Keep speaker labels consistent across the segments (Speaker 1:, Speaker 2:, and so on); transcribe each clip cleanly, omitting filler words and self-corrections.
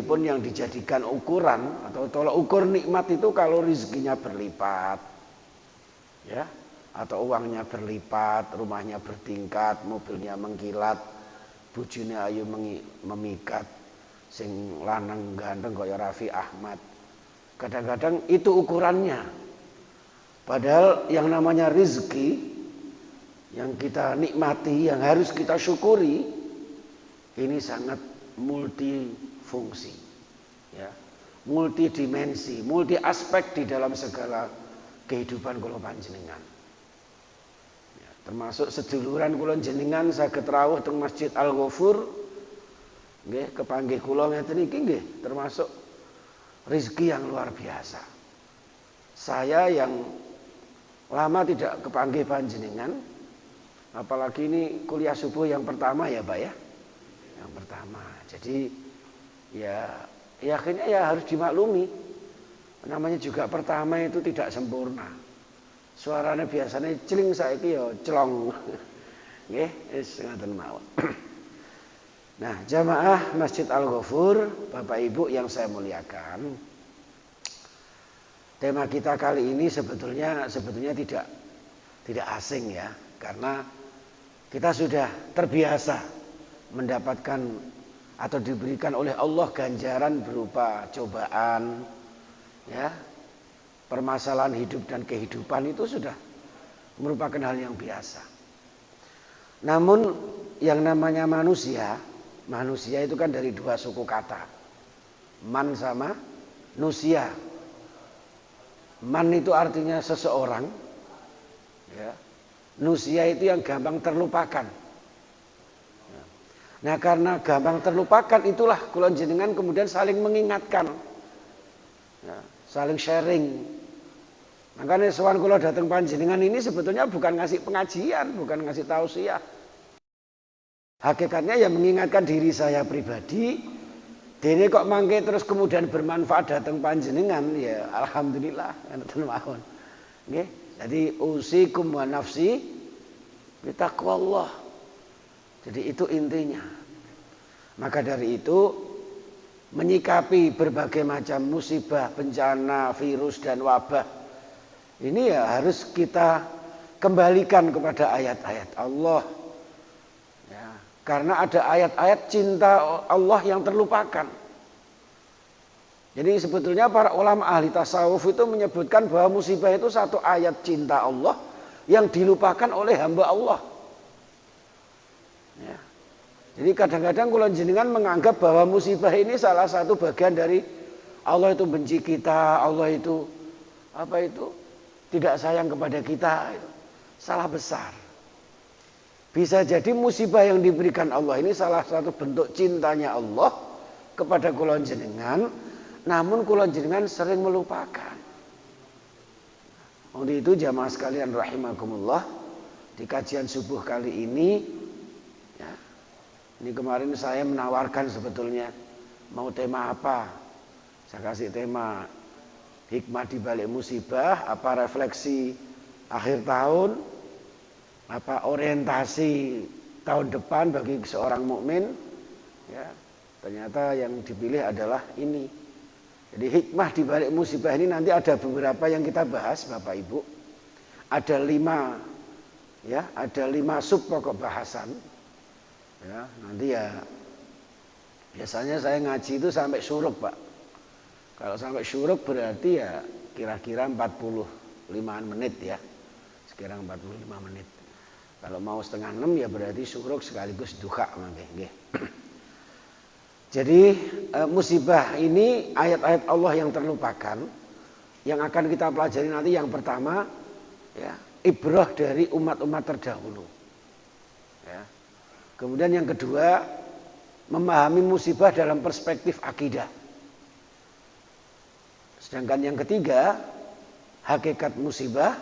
Speaker 1: pun yang dijadikan ukuran atau tolak ukur nikmat itu kalau rezekinya berlipat, ya, atau uangnya berlipat, rumahnya bertingkat, mobilnya mengkilat, bojone ayu memikat, sing lanang ganteng kaya Raffi Ahmad. Kadang-kadang itu ukurannya. Padahal yang namanya rezeki yang kita nikmati, yang harus kita syukuri, ini sangat multifungsi, ya, multidimensi, multi aspek di dalam segala kehidupan kula panjenengan. Ya, termasuk seduluran kula jenengan saged rawuh teng Masjid Al-Ghafur, nggih, kepanggih kula ngeten iki nggih, termasuk rezeki yang luar biasa. Saya yang lama tidak kepanggih panjenengan, apalagi ini kuliah subuh yang pertama ya, Pak ya. Yang pertama. Jadi ya akhirnya ya harus dimaklumi. Namanya juga pertama itu tidak sempurna. Suaranya biasanya celing, saiki ya celong. Nggih, wis ngoten mawon. Nah, jamaah Masjid Al-Ghafur, Bapak Ibu yang saya muliakan. Tema kita kali ini sebetulnya tidak asing ya, karena kita sudah terbiasa mendapatkan atau diberikan oleh Allah ganjaran berupa cobaan, ya, permasalahan hidup dan kehidupan itu sudah merupakan hal yang biasa. Namun yang namanya manusia itu kan dari dua suku kata, man sama nusia. Man itu artinya seseorang, ya. Nusia itu yang gampang terlupakan. Nah, karena gampang terlupakan itulah kula jenengan kemudian saling mengingatkan, ya, saling sharing. Makanya sowan kula datang panjenengan ini sebetulnya bukan ngasih pengajian, bukan ngasih tausiah. Hakikatnya ya mengingatkan diri saya pribadi. Dene kok mangke terus kemudian bermanfaat datang panjenengan, ya alhamdulillah, ngoten mawon. Nggih. Jadi usikum wa nafsi bitaqwallah. Jadi itu intinya. Maka dari itu menyikapi berbagai macam musibah, bencana, virus dan wabah ini ya harus kita kembalikan kepada ayat-ayat Allah. Ya, karena ada ayat-ayat cinta Allah yang terlupakan. Jadi sebetulnya para ulama ahli tasawuf itu menyebutkan bahwa musibah itu satu ayat cinta Allah yang dilupakan oleh hamba Allah. Ya. Jadi kadang-kadang kula jenengan menganggap bahwa musibah ini salah satu bagian dari Allah itu benci kita, Allah itu tidak sayang kepada kita. Salah besar. Bisa jadi musibah yang diberikan Allah ini salah satu bentuk cintanya Allah kepada kula jenengan, namun kula jenengan sering melupakan. Untuk itu jamaah sekalian rahimakumullah, di kajian subuh kali ini, ya, ini kemarin saya menawarkan sebetulnya mau tema apa. Saya kasih tema hikmah di balik musibah, apa refleksi akhir tahun, apa orientasi tahun depan bagi seorang mukmin. Ya, ternyata yang dipilih adalah ini. Jadi hikmah di balik musibah ini nanti ada beberapa yang kita bahas, Bapak Ibu. Ada 5, ya, ada 5 sub pokok bahasan. Ya, nanti ya biasanya saya ngaji itu sampai syuruk, Pak. Kalau sampai syuruk berarti ya kira-kira 45 menit ya. Sekira 45 menit. Kalau mau setengah 6 ya berarti syuruk sekaligus duha nggih. Jadi musibah ini ayat-ayat Allah yang terlupakan, yang akan kita pelajari nanti. Yang pertama, ya, ibrah dari umat-umat terdahulu. Ya. Kemudian yang kedua, memahami musibah dalam perspektif akidah. Sedangkan yang ketiga, hakikat musibah.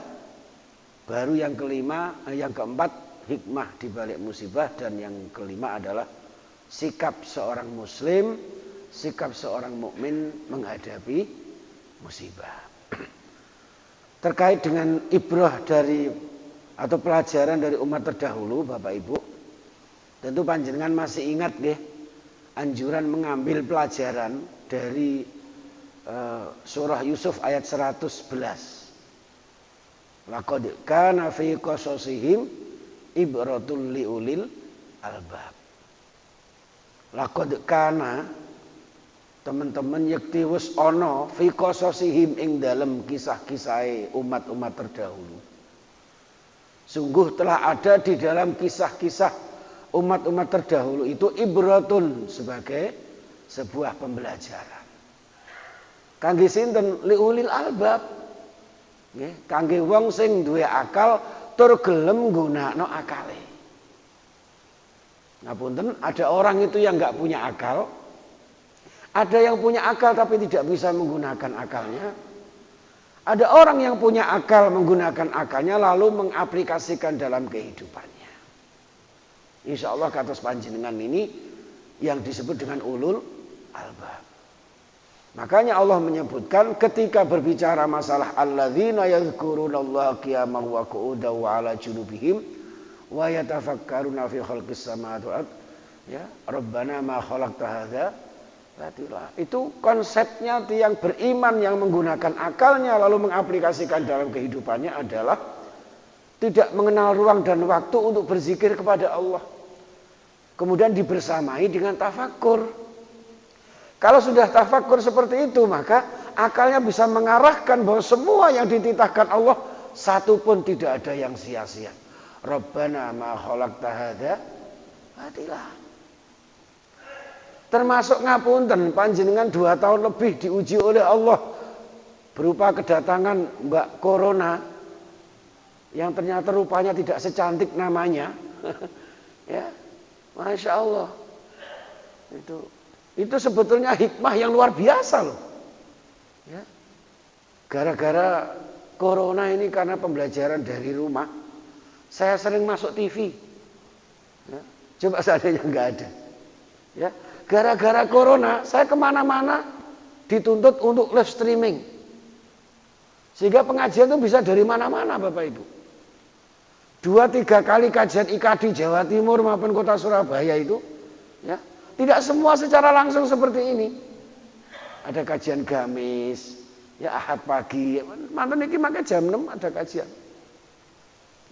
Speaker 1: Baru yang keempat, hikmah di balik musibah. Dan yang kelima adalah sikap seorang muslim, sikap seorang mukmin menghadapi musibah. Terkait dengan ibrah dari atau pelajaran dari umat terdahulu, Bapak Ibu, tentu panjenengan masih ingat nggih, anjuran mengambil pelajaran dari surah Yusuf ayat 111. Laqad kana fi qasasihim ibratul liulil albab. Laqad kana teman-teman yakti wis ana fi qasasihim ing dalam kisah-kisahe umat-umat terdahulu. Sungguh telah ada di dalam kisah-kisah umat-umat terdahulu itu ibratun sebagai sebuah pembelajaran. Kangge sinten liulil albab. Nggih, kangge wong sing duwe akal tur gelem nggunakno akale. Ngapunten, ada orang itu yang enggak punya akal. Ada yang punya akal tapi tidak bisa menggunakan akalnya. Ada orang yang punya akal menggunakan akalnya lalu mengaplikasikan dalam kehidupannya. Insya Allah kados panjenengan ini yang disebut dengan ulul albab. Makanya Allah menyebutkan ketika berbicara masalah alladzina yadhkurunallaha qiyaman wa qu'udan wa 'ala junubihim wa yatafakkaruna fi khalqis samawati wal ard ya rabbana ma khalaqta hadza batila. Itu konsepnya yang beriman yang menggunakan akalnya lalu mengaplikasikan dalam kehidupannya adalah tidak mengenal ruang dan waktu untuk berzikir kepada Allah. Kemudian dibersamai dengan tafakkur. Kalau sudah tafakkur seperti itu, maka akalnya bisa mengarahkan bahwa semua yang dititahkan Allah satu pun tidak ada yang sia-sia. Rabbana ma khalaqta hadza batila. Termasuk ngapunten panjenengan 2 tahun lebih diuji oleh Allah berupa kedatangan Mbak Corona yang ternyata rupanya tidak secantik namanya. Ya, Masya Allah. Itu sebetulnya hikmah yang luar biasa loh. Ya. Gara-gara corona ini karena pembelajaran dari rumah, saya sering masuk TV. Ya. Coba seandainya nggak ada. Ya. Gara-gara corona, saya kemana-mana dituntut untuk live streaming. Sehingga pengajian itu bisa dari mana-mana Bapak Ibu. 2-3 kali kajian IKD Jawa Timur maupun kota Surabaya itu, ya. Tidak semua secara langsung seperti ini. Ada kajian gamis, ya Ahad pagi, mantan ini makai jam 6 ada kajian.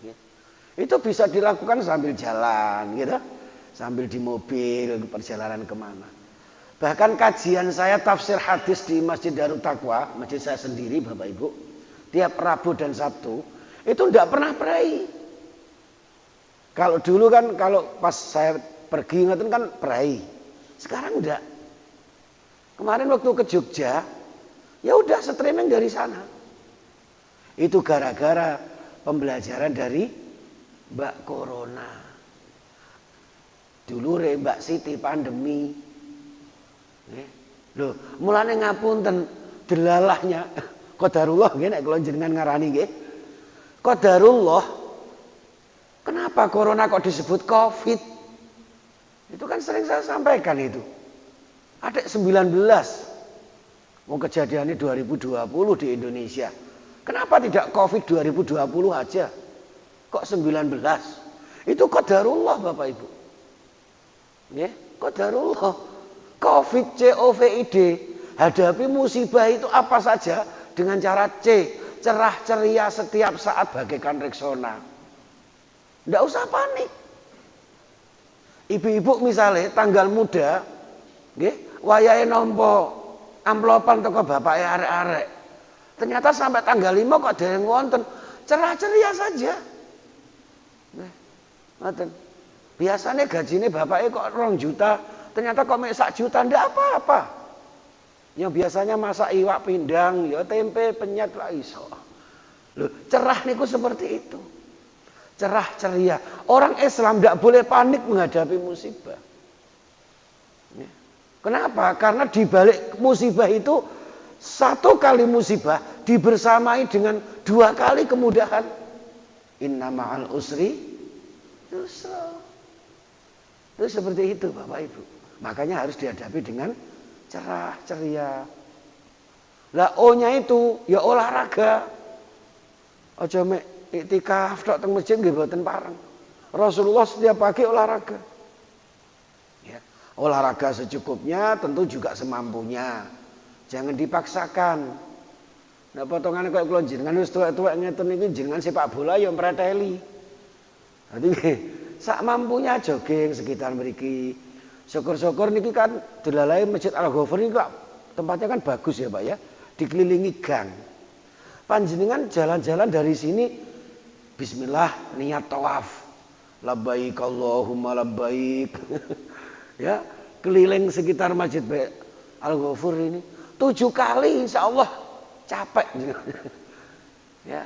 Speaker 1: Ya. Itu bisa dilakukan sambil jalan, gitu. Sambil di mobil, perjalanan kemana. Bahkan kajian saya tafsir hadis di Masjid Darut Taqwa, masjid saya sendiri Bapak Ibu, tiap Rabu dan Sabtu, itu tidak pernah perai. Kalau dulu kan, kalau pas saya pergi ngeten kan perai. Sekarang enggak. Kemarin waktu ke Jogja, ya udah streaming dari sana. Itu gara-gara pembelajaran dari Mbak Corona. Dulu Mbak Siti pandemi. Loh, mulane ngapunten delalahnya qadarullah nggih nek kula jenengan ngarani nggih. Qadarullah. Kenapa corona kok disebut Covid? Itu kan sering saya sampaikan itu. Ada 19. Mau kejadiannya 2020 di Indonesia. Kenapa tidak Covid 2020 aja? Kok 19? Itu qadarullah Bapak Ibu. Ya, qadarullah. Covid COVID. Hadapi musibah itu apa saja dengan cara C. Cerah ceria setiap saat bagaikan reksona. Tidak usah panik. Ibu-ibu misalnya tanggal muda, nggih, wayahe nampa amplopan teko bapake arek-arek. Ternyata sampai tanggal 5 kok dereng wonten, cerah ceria saja. Nggih. Ngoten. Biasanya gajine bapake kok 2 juta, ternyata kok mek 1 juta ndak apa-apa. Yang biasanya masak iwak pindang, ya tempe, penyet lah iso. Loh, cerah niku seperti itu. Cerah ceria. Orang Islam tidak boleh panik menghadapi musibah. Kenapa? Karena di balik musibah itu 1 kali musibah dibersamai dengan 2 kali kemudahan. Inna ma'al usri yusra. Itu seperti itu Bapak Ibu. Makanya harus dihadapi dengan cerah ceria. Lah O-nya itu ya olahraga. Aja mek iktikaf tok teng masjid nggih mboten pareng. Rasulullah setiap pagi olahraga. Ya. Olahraga secukupnya, tentu juga semampunya. Jangan dipaksakan. Nah potongan kayak kula jenengan wis tuwek-tuwek ngeten iki jenengan sepak bola ya mreteli. Dadi sak mampunya jogging sekitar mriki. Syukur-syukur niki kan delalahe Masjid Al-Ghafur ini kok tempatnya kan bagus ya Pak ya. Dikelilingi gang. Panjenengan jalan-jalan dari sini bismillah niat tawaf. Labbaik Allahumma labbaik. Ya, keliling sekitar Masjid Al-Ghafur ini 7 kali insya Allah capek. Ya.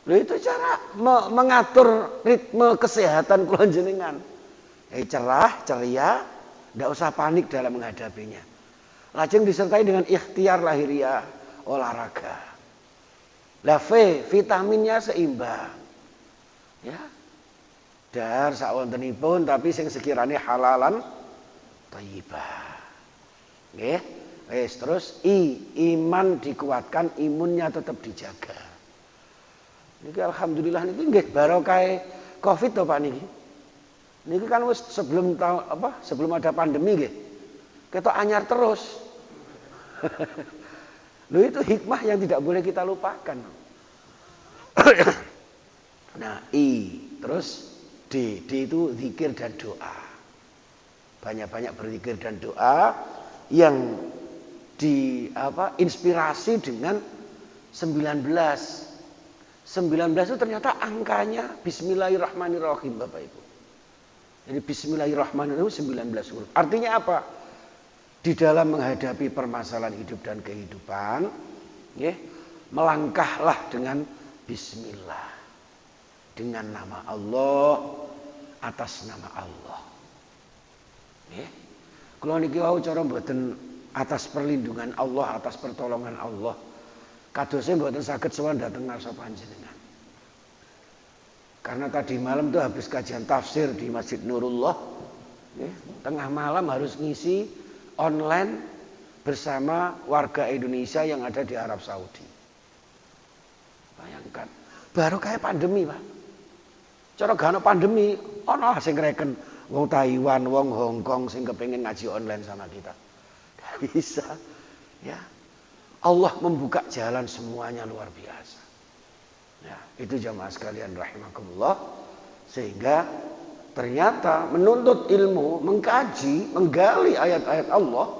Speaker 1: Loh itu cara mengatur ritme kesehatan kula jenengan. Cerah, ceria, tidak usah panik dalam menghadapinya. Lajeng disertai dengan ikhtiar lahiriah, olahraga. Lah vitaminnya seimbang. Ya. Dar sawontenipun tapi sing sekiranya halalan thayyibah. Nggih. Terus iman dikuatkan, imunnya tetap dijaga. Niki alhamdulillah niki nggih barokah Covid to Pak niki. Niki kan wis sebelum sebelum ada pandemi nggih. Ketok anyar terus. Loh itu hikmah yang tidak boleh kita lupakan. Nah, terus D itu zikir dan doa. Banyak-banyak berzikir dan doa yang inspirasi dengan 19. 19 itu ternyata angkanya bismillahirrahmanirrahim Bapak Ibu. Jadi bismillahirrahmanirrahim 19 huruf. Artinya apa? Di dalam menghadapi permasalahan hidup dan kehidupan, melangkahlah dengan bismillah. Dengan nama Allah, atas nama Allah. Kalau niki wau cara mboten atas perlindungan Allah, atas pertolongan Allah. Kadosnya mboten saged sowan dhateng ngarsa panjenengan. Karena tadi malam tuh habis kajian tafsir di Masjid Nurullah, tengah malam harus ngisi online bersama warga Indonesia yang ada di Arab Saudi. Bayangkan, baru kayak pandemi Pak. Cara gak ono pandemi, ono sing ngreken wong Taiwan, wong Hong Kong sing kepengin ngaji online sama kita. Gak bisa. Ya. Allah membuka jalan semuanya luar biasa. Ya, itu jamaah sekalian rahimakumullah. Sehingga ternyata menuntut ilmu, mengkaji, menggali ayat-ayat Allah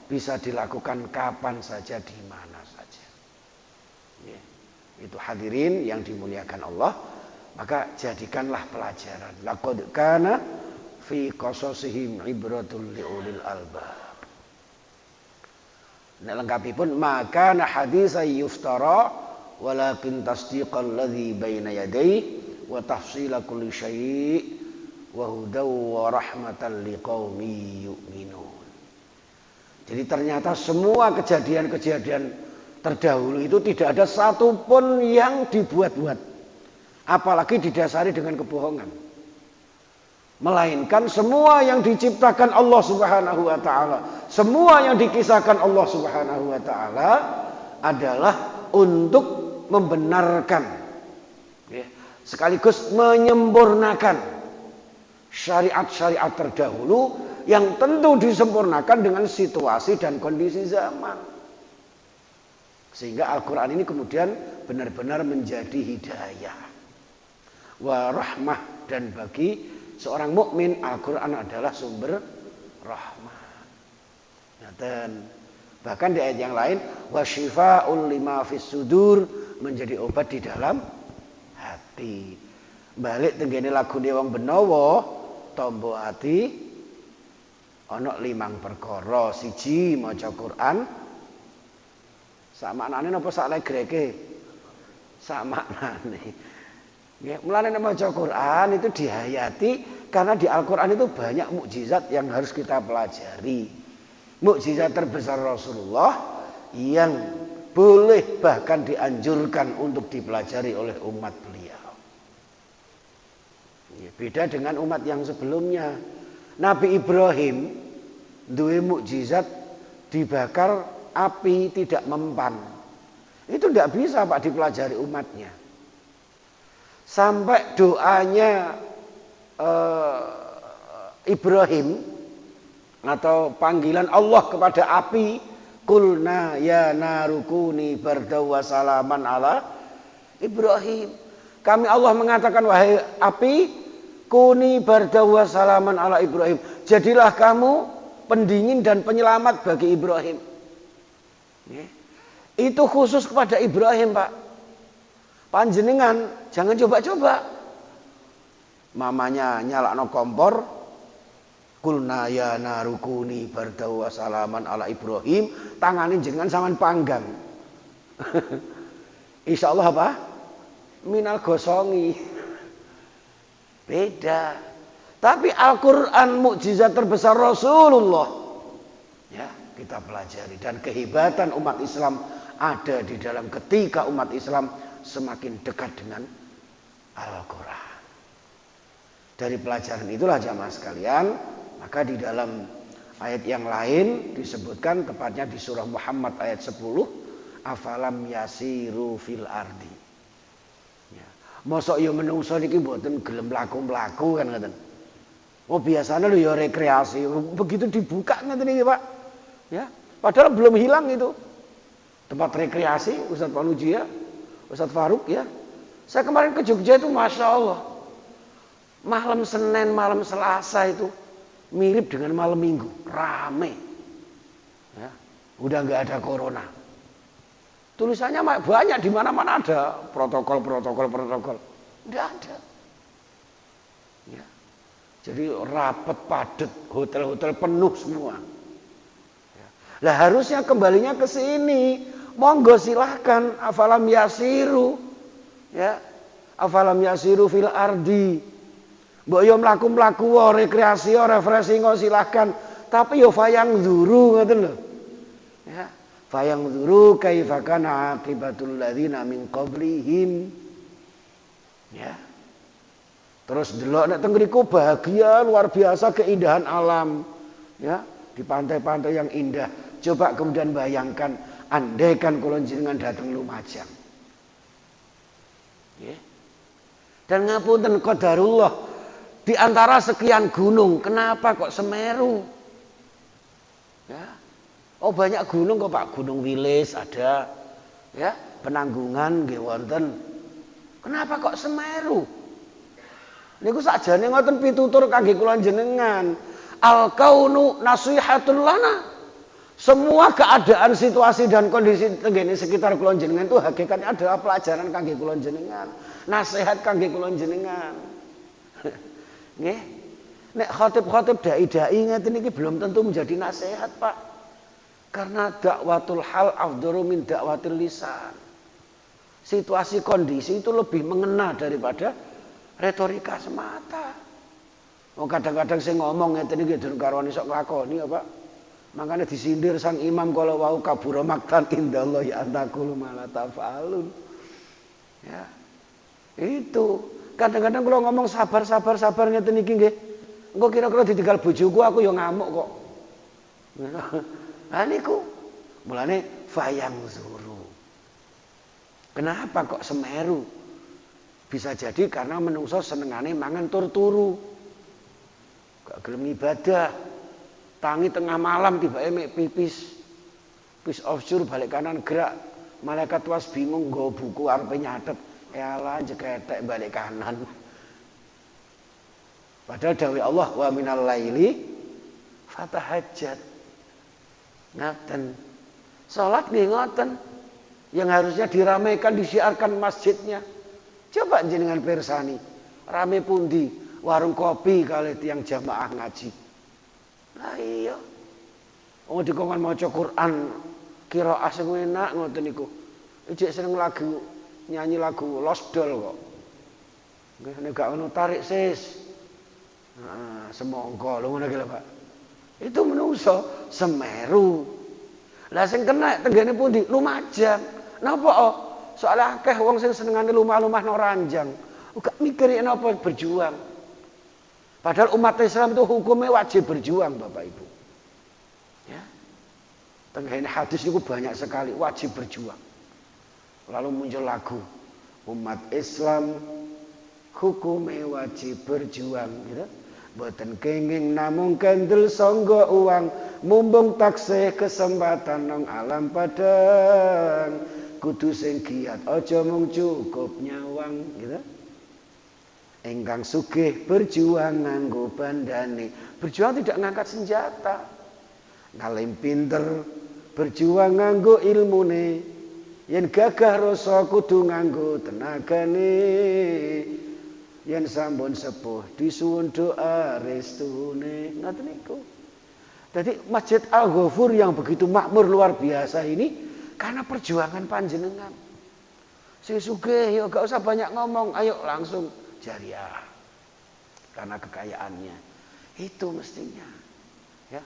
Speaker 1: bisa dilakukan kapan saja, di mana saja. Ya. Itu hadirin yang dimuliakan Allah. Maka jadikanlah pelajaran. Laqad kana fi qasasihim ibratul liulil albab. Nek lengkapipun maka na hadisa yuftara walakin tasdiqal ladzi baina yadayhi wa tafsila kulli syai' wa hudaw wa rahmatan liqaumi yu'minun. Jadi ternyata semua kejadian-kejadian terdahulu itu tidak ada satupun yang dibuat-buat. Apalagi didasari dengan kebohongan. Melainkan semua yang diciptakan Allah Subhanahu wa taala, semua yang dikisahkan Allah Subhanahu wa taala adalah untuk membenarkan, sekaligus menyempurnakan syariat-syariat terdahulu yang tentu disempurnakan dengan situasi dan kondisi zaman. Sehingga Al-Quran ini kemudian benar-benar menjadi hidayah wa rahmah, dan bagi seorang mukmin Al-Quran adalah sumber rahmat. Dan bahkan di ayat yang lain wa syifa'ul lima fis sudur, menjadi obat di dalam hati. Balik tenggene lagune wong Benowo, tombo hati ana 5 perkara. Siji maca Quran. Sak maknane napa sak legreke? Sak maknane. Ya, mulane maca Quran itu dihayati karena di Al-Quran itu banyak mukjizat yang harus kita pelajari. Mukjizat terbesar Rasulullah yang boleh bahkan dianjurkan untuk dipelajari oleh umat beliau. Ya, beda dengan umat yang sebelumnya. Nabi Ibrahim duwe mukjizat dibakar api tidak mempan. Itu tidak bisa Pak dipelajari umatnya. Sampai doanya Ibrahim atau panggilan Allah kepada api, qulna ya narukuni bardaw wa salaman ala Ibrahim. Kami Allah mengatakan, wahai api, kuni bardaw wa salaman ala Ibrahim. Jadilah kamu pendingin dan penyelamat bagi Ibrahim. Itu khusus kepada Ibrahim, Pak. Panjenengan jangan coba-coba. Mamanya nyalakno kompor, kulna ya narukuni bardaw wa salaman ala Ibrahim, tanganin jenengan sampean panggang. Insyaallah apa? Minal gosongi. Beda. Tapi Al-Qur'an mukjizat terbesar Rasulullah. Ya, kita pelajari, dan kehebatan umat Islam ada di dalam ketika umat Islam semakin dekat dengan Al-Qur'an. Dari pelajaran itulah jamaah sekalian, maka di dalam ayat yang lain disebutkan, tepatnya di surah Muhammad ayat 10, afalam yasiru fil ardi. Ya. Mosok yo menungso niki mboten gelem mlaku-mlaku kan ngoten. Oh biasanya lho ya rekreasi, begitu dibuka ngoten iki, Pak. Ya, padahal belum hilang itu. Tempat rekreasi Ustadz Panuji ya, Ustadz Faruk ya. Saya kemarin ke Jogja itu Masya Allah. Malam Senin, malam Selasa itu mirip dengan malam Minggu, rame. Ya, udah nggak ada corona. Tulisannya banyak, di mana-mana ada protokol. Nggak ada. Ya. Jadi rapat padat, hotel-hotel penuh semua. Ya. Lah harusnya kembalinya ke sini. Monggo silahkan, afalam yasiru. Ya. Afalam yasiru fil ardi. Mbok yo mlaku-mlaku rekreasi refreshing silahkan, tapi yo fayang dzuru ngoten lho. Ya, fayang dzuru kaifa kana aqibatul ladzina min qablihim. Ya. Terus delok nek teng mriku bahagia luar biasa, keindahan alam. Ya, di pantai-pantai yang indah. Coba kemudian bayangkan, andaikan kula jenengan datang Lumajang. Ya. Dan ngapunten qadarullah, di antara sekian gunung, kenapa kok Semeru? Ya. Oh banyak gunung kok Pak, Gunung Wilis ada, ya, Penanggungan nggih wonten. Kenapa kok Semeru? Niku sakjane ngoten pitutur kangge kula jenengan. Al kaunu nasihatul lana. Semua keadaan, situasi dan kondisi tenggene sekitar kula jenengan itu hakikatnya adalah pelajaran kangge kula jenengan, nasihat kangge kula jenengan. Nggih. Nek khatib-khatib dai-dai ngeten iki belum tentu menjadi nasihat, Pak. Karena dakwatul hal afdalu min dakwatil lisan. Situasi kondisi itu lebih mengena daripada retorika semata. Oh kadang-kadang saya ngomong ngeten iki durung karone sok nglakoni ya, Pak. Makanya disindir sang imam kalau wau kabura maktan indallah ya antakulu mala tafalun. Ya. Itu kadang-kadang kalau ngomong sabar ngeten iki nggih. Engko kira-kira ditinggal bojoku aku ya ngamuk kok. Lah niku mulane fayang zuru. Kenapa kok Semeru? Bisa jadi karena menungso senengane mangan tur-turu. Gak gelem ibadah. Tangi tengah malam tibake mek pipis. Pis offshore balik kanan gerak. Malaikat was bingung nggo buku arepe nyatet. Elah jeketek balik kanan. Padahal dawuh Allah wa minal laili fatahajjat. Ngaten. Salat nggih ngoten. Yang harusnya diramaikan, disiarkan masjidnya. Coba jenengan pirsani. Rame pundi warung kopi kali tiang jamaah ngaji. Lah iya. Wong dikongkon maca Quran qiraah sing enak ngoten niku. Ijek seneng lagu, nyanyi lagu Losdol kok. Nggih nek gak ono tarik sis. Nah, semongko lho ngono iki lho, Pak. Itu menungso Semeru. Lah sing kena tenggene pundi? Lumajang. Napa oh? Soale akeh wong sing senengane lumah-lumah nang ranjang. Gak mikir napa berjuang. Padahal umat Islam itu hukumnya wajib berjuang, Bapak Ibu. Ya. Tenggene hadis itu banyak sekali wajib berjuang. Lalu muncul lagu umat Islam hukumnya wajib berjuang, gitu. Boten kenging namung kendel sangga uang, mumpung taksih kesempatan nang alam padang. Kudu sing giat aja mung cukup nyawang, gitu. Engkang sugih berjuang nganggo bandane. Berjuang tidak ngangkat senjata. Ngalim pinter berjuang nganggo ilmune. Yen gagah rasa kudu nganggo tenagane. Yen sampun sepuh disuwun doa restune. Ngoten niku. Jadi Masjid Al-Ghafur yang begitu makmur luar biasa ini karena perjuangan panjenengan. Sing sugih ya gak usah banyak ngomong, ayo langsung jariah. Karena kekayaannya. Itu mestinya. Ya,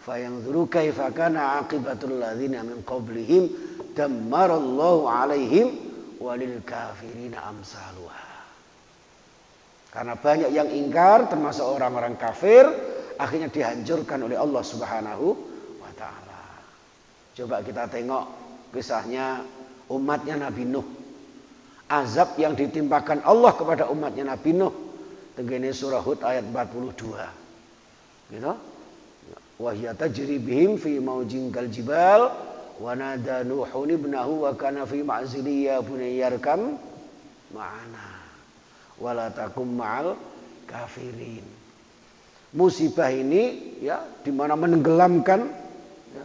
Speaker 1: fayangzuru kaifa kana aqibatul ladzina min qablihim dammarallahu alaihim walil kafirina amsaluha. Karena banyak yang ingkar termasuk orang-orang kafir akhirnya dihancurkan oleh Allah Subhanahu wa taala. Coba kita tengok kisahnya umatnya Nabi Nuh. Azab yang ditimpakan Allah kepada umatnya Nabi Nuh. Tenggene surah Hud ayat 42. Gitu. Wa hiya tajri bihim fi maujin kal jibal wa nada nuhun ibnahu wa kana fi ma'zili ya bunayyarkam ma'ana wala takum ma'al kafirin. Musibah ini ya di mana menenggelamkan ya,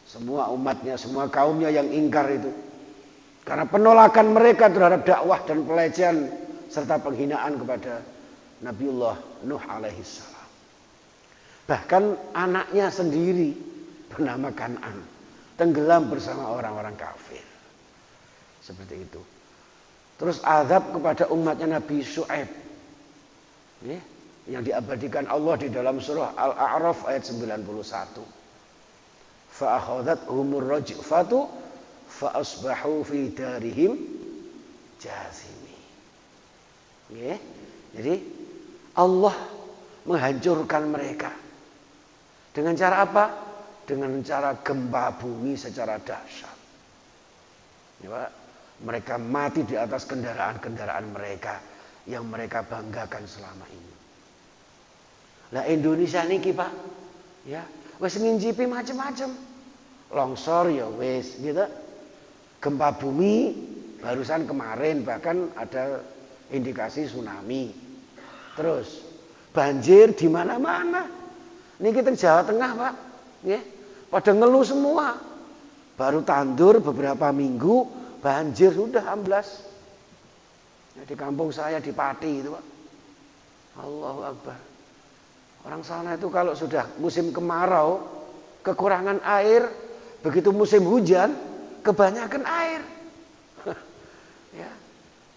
Speaker 1: semua umatnya, semua kaumnya yang ingkar itu. Karena penolakan mereka terhadap dakwah dan pelecehan serta penghinaan kepada Nabiullah Nuh alaihi salam. Bahkan anaknya sendiri bernama Kan'an tenggelam bersama orang-orang kafir. Seperti itu. Terus azab kepada umatnya Nabi Syu'aib. Ya, yang diabadikan Allah di dalam surah Al-A'raf ayat 91. Fa akhadhathumur rajfatu fa asbahu fi darihim jazimi. Ya. Jadi Allah menghancurkan mereka. Dengan cara apa? Dengan cara gempa bumi secara dahsyat. Ya, mereka mati di atas kendaraan-kendaraan mereka yang mereka banggakan selama ini. Lah Indonesia niki Pak, ya, wis ngincipi macam-macam. Longsor ya wis, gitu. Gempa bumi barusan kemarin bahkan ada indikasi tsunami. Terus banjir di mana-mana. Niki teng Jawa Tengah, Pak. Nggih. Pada ngeluh semua. Baru tandur beberapa minggu banjir sudah amblas. Ya, di kampung saya di Pati itu, Pak. Allahu Akbar. Orang sana itu kalau sudah musim kemarau, kekurangan air, begitu musim hujan, kebanyakan air. Ya.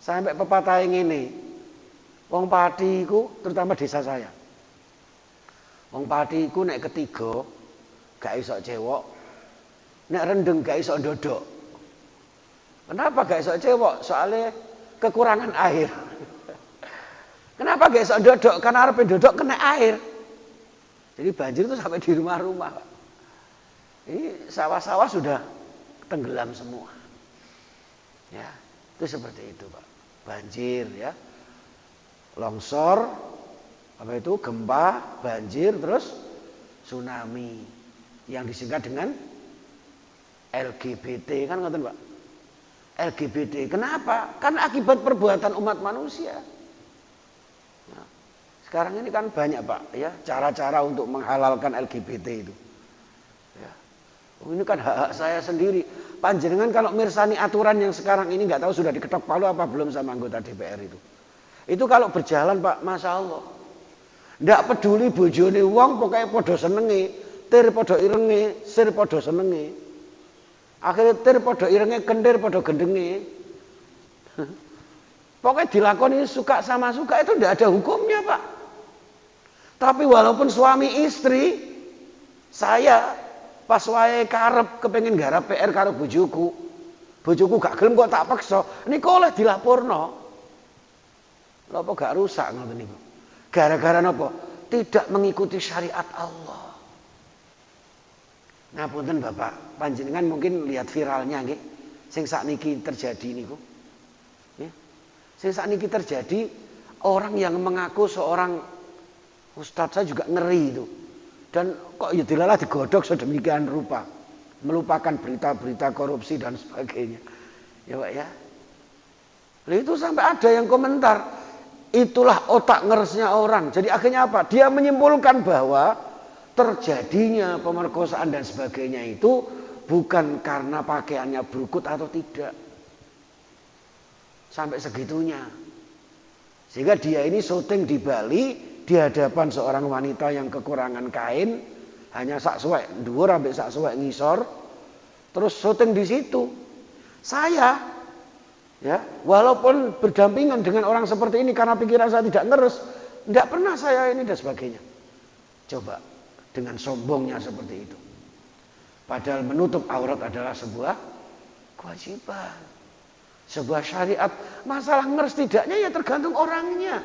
Speaker 1: Sampai pepatah yang ini. Wong Pati iku terutama desa saya. Wong Pati iku nek ketiga gak iso cewek, nek rendeng gak iso ndodok. Kenapa gak iso cewek? Soalnya kekurangan air. Kenapa gak iso ndodok? Karena arep ndodok kena air. Jadi banjir itu sampai di rumah-rumah. Ini sawah-sawah sudah tenggelam semua. Ya, itu seperti itu, Pak. Banjir ya. Longsor, apa itu, gempa, banjir, terus tsunami yang disingkat dengan LGBT kan ngoten Pak. LGBT kenapa? Karena akibat perbuatan umat manusia. Nah, sekarang ini kan banyak Pak ya cara-cara untuk menghalalkan LGBT itu. Ya. Ini kan hak-hak saya sendiri. Panjenengan kalau mirsani aturan yang sekarang ini nggak tahu sudah diketok palu apa belum sama anggota DPR itu. Itu kalau berjalan Pak, Masya Allah. Ndak peduli bojone wong, pokoknya podo senenge. Tir podo irenge, sir podo senenge. Akhirnya tir podo irenge, kendir podo gendenge. Pokoknya dilakoni suka sama suka itu ndak ada hukumnya Pak. Tapi walaupun suami istri, saya pas wae karep kepengen garap PR karo bojoku. Bojoku gak gelem kok tak paksa. Niku oleh dilaporno. Lha apa gak rusak ngoten niku? Gara-gara napa? Tidak mengikuti syariat Allah. Ngapunten Bapak, panjenengan mungkin lihat viralnya nggih. Sing sakniki terjadi niku. Nggih. Sing sakniki terjadi Orang yang mengaku seorang ustadz, saya juga ngeri itu. Dan kok ya dilalah digodok sedemikian rupa. Melupakan berita-berita korupsi dan sebagainya. Ya Pak ya. Lalu itu sampai ada yang komentar, itulah otak ngeresnya orang. Jadi akhirnya apa? Dia menyimpulkan bahwa terjadinya pemerkosaan dan sebagainya itu bukan karena pakaiannya berukut atau tidak. Sampai segitunya. Sehingga dia ini syuting di Bali di hadapan seorang wanita yang kekurangan kain, hanya sak suwek dhuwur ambek sak suwek ngisor, terus syuting di situ. Saya ya, walaupun berdampingan dengan orang seperti ini karena pikiran saya tidak ngeres, tidak pernah saya ini dan sebagainya. Coba dengan sombongnya seperti itu. Padahal menutup aurat adalah sebuah kewajiban. Sebuah syariat. Masalah ngeres tidaknya ya tergantung orangnya.